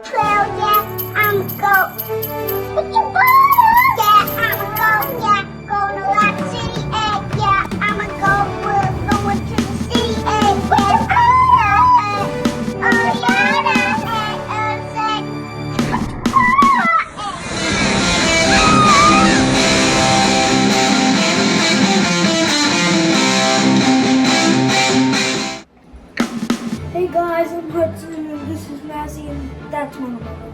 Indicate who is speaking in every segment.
Speaker 1: trail, yeah, I'm a goat. What you want? Yeah, I'm a goat, yeah. Going to Lock City, yeah, I'm a goat. We're going to the city, what you want? Oh, yeah,
Speaker 2: Hey guys, I'm Hudson and this is Massey and that's my mother.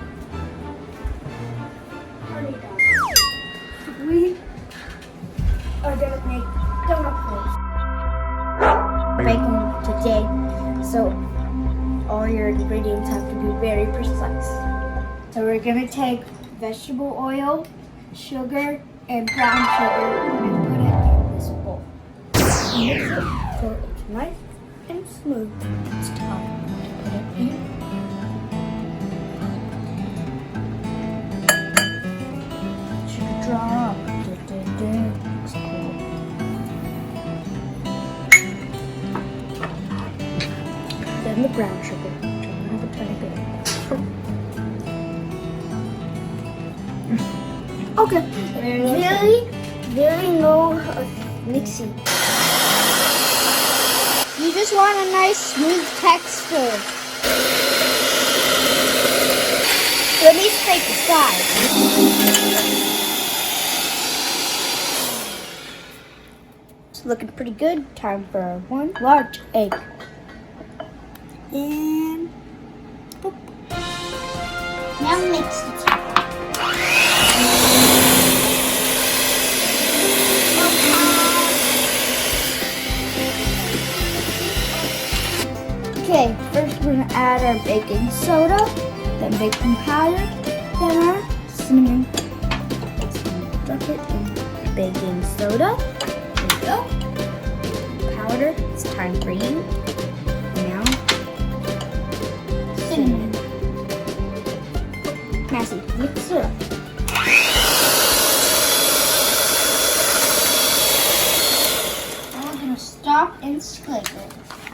Speaker 2: We are gonna make donut holes. Baking today, so all your ingredients have to be very precise. So we're gonna take vegetable oil, sugar, and brown sugar and put it in this bowl. Mix it so it's nice and smooth. It's time to put it in. It should draw up. Looks cool. Then the brown sugar. I'm gonna have a tiny bit. Okay. Really no mixing. You just want a nice smooth texture. Let me scrape the side. It's looking pretty good. Time for one large egg. And boop.
Speaker 1: Now mix the top.
Speaker 2: Okay, first we're gonna add our baking soda, then baking powder, then our cinnamon. Drop it in baking soda. There we go. Powder, it's time for you. Now, cinnamon. Massey, mix it up. Now we're gonna stop and scrape it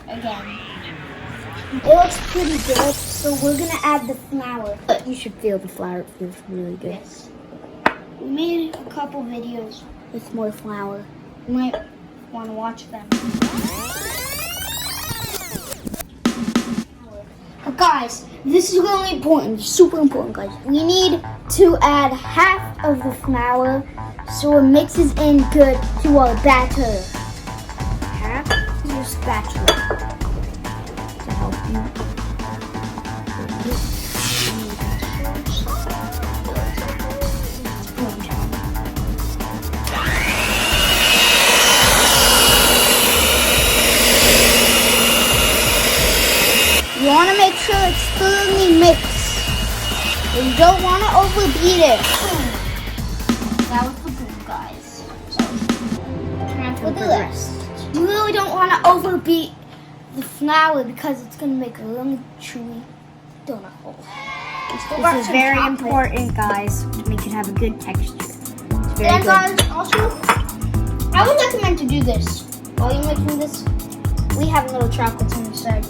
Speaker 2: again. It looks pretty good, so we're gonna add the flour. But you should feel the flour, it feels really good.
Speaker 1: Yes. We made a couple videos
Speaker 2: With more flour.
Speaker 1: You might want to watch them.
Speaker 2: But guys, this is really important, super important guys. We need to add half of the flour so it mixes in good to our batter. Half is your spatula. To help you. You want to make sure it's thoroughly mixed. You don't want to overbeat it.
Speaker 1: That was the good guys.
Speaker 2: Time for the rest. You really don't want to overbeat the flour because it's going to make a really chewy donut hole. This is very important, guys, to make it have a good texture. It's very
Speaker 1: And
Speaker 2: good.
Speaker 1: guys, also, I would recommend to do this. While you're making this, we have little chocolates on the side.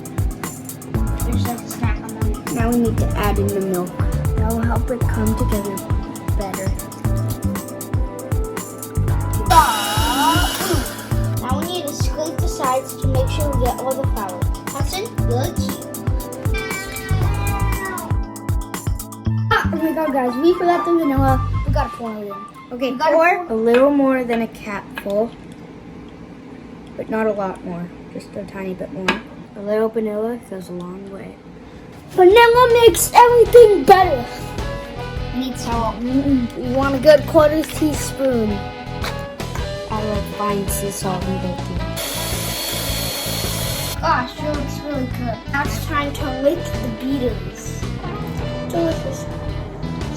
Speaker 1: There's like a snack on them.
Speaker 2: Now we need to add in the milk. That will help it come together better.
Speaker 1: Now we need to scrape the sides to make sure we get all the flour. Hudson, good.
Speaker 2: Oh my god, guys, we forgot the vanilla. We gotta pour it in. Okay,
Speaker 1: You gotta
Speaker 2: pour a little more than a capful, but not a lot more. Just a tiny bit more. A little vanilla goes a long way. Vanilla makes everything better.
Speaker 1: We need salt.
Speaker 2: You want a good quarter teaspoon. I like fine sea salt and baking.
Speaker 1: Gosh, it looks really good.
Speaker 2: Now it's time to lick the beaters. Delicious.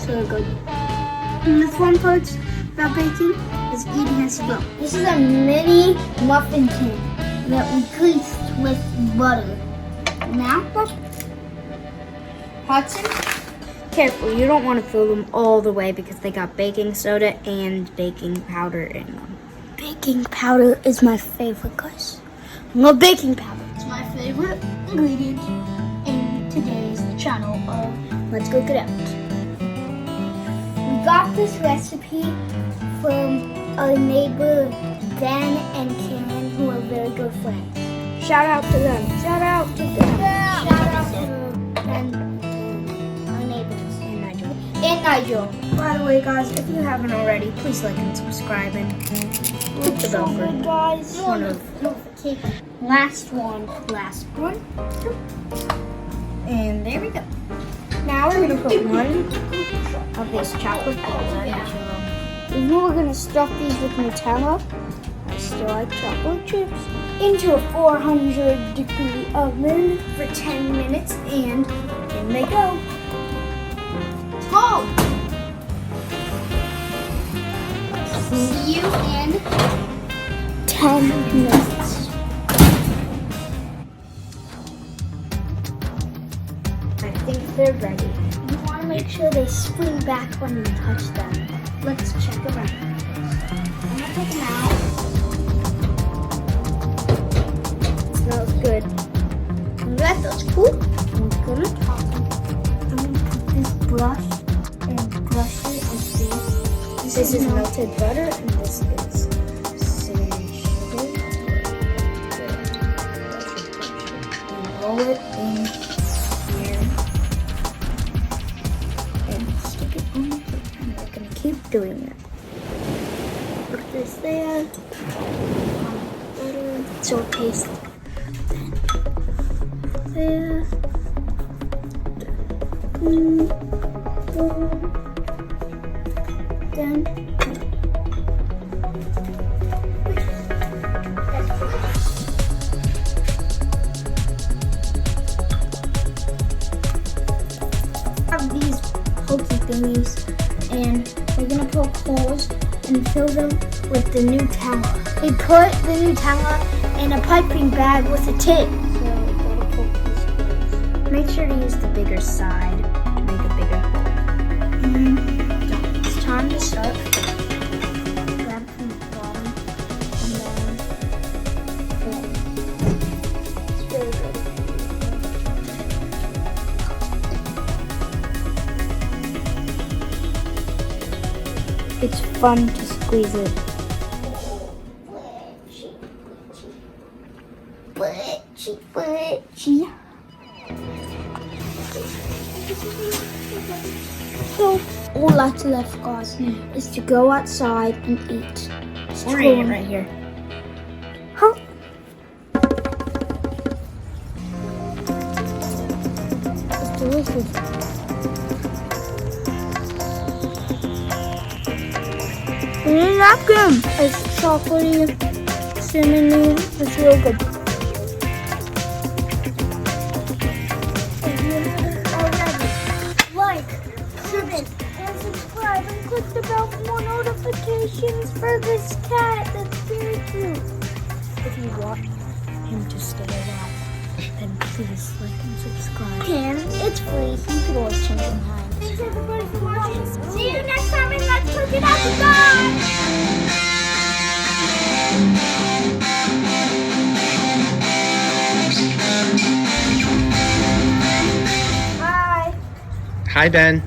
Speaker 2: So good. And the fun part about baking is eating as you go. This is a mini muffin tin that we greased with butter. Now,
Speaker 1: Hudson,
Speaker 2: careful, you don't want to fill them all the way because they got baking soda and baking powder in them. Baking powder is my favorite, guys. I love baking powder.
Speaker 1: it's my favorite ingredient in today's channel of
Speaker 2: let's cook it out. We got this recipe from our neighbor Ben and Karen, who are very good friends. Shout out to them. Shout out to them. Shout out to Ben and our neighbors and Nigel. And Nigel. By the way, guys, if you haven't already, please like and subscribe and hit the bell for
Speaker 1: guys.
Speaker 2: notification. Last one. And there we go. Now we're gonna put one of this chocolate balls in. And then we're gonna stuff these with Nutella. I still like chocolate chips. Into a 400-degree oven for 10 minutes, and in they go. Go! See you in 10 minutes. I think they're ready. You want to make sure they spring back when you touch them. Let's check them out. I'm gonna take them out. Smells good. And that's cool. I'm gonna top them. I'm gonna put this brush and brush it and see. This is melted butter and this is cinnamon sugar. And roll it in here and stick it on the plate. And we're gonna keep doing it. Put this there. Butter. So it tastes there. Done. Have these pokey thingies, and we're gonna poke holes and fill them with the Nutella. We put the Nutella in a piping bag with a tin. So we gotta poke these holes. Make sure to use the bigger side to make a bigger hole. It's time to start. Grab from the bottom and then pull. It's really good. It's fun to squeeze it. Butchy. So, all that's left, guys, is to go outside and eat. We're eating it right here. Huh? It's delicious. It's not good. It's chocolatey, cinnamony. It's real good. If you haven't already, like, comment, and subscribe, and click the bell for more notifications for this cat that's very cute. If you want him to stay alive, then please like and subscribe. It's free. You can always change your mind. Thanks everybody for watching. See you next time and let's cook it up, guys! Hi.
Speaker 3: Hi, Ben.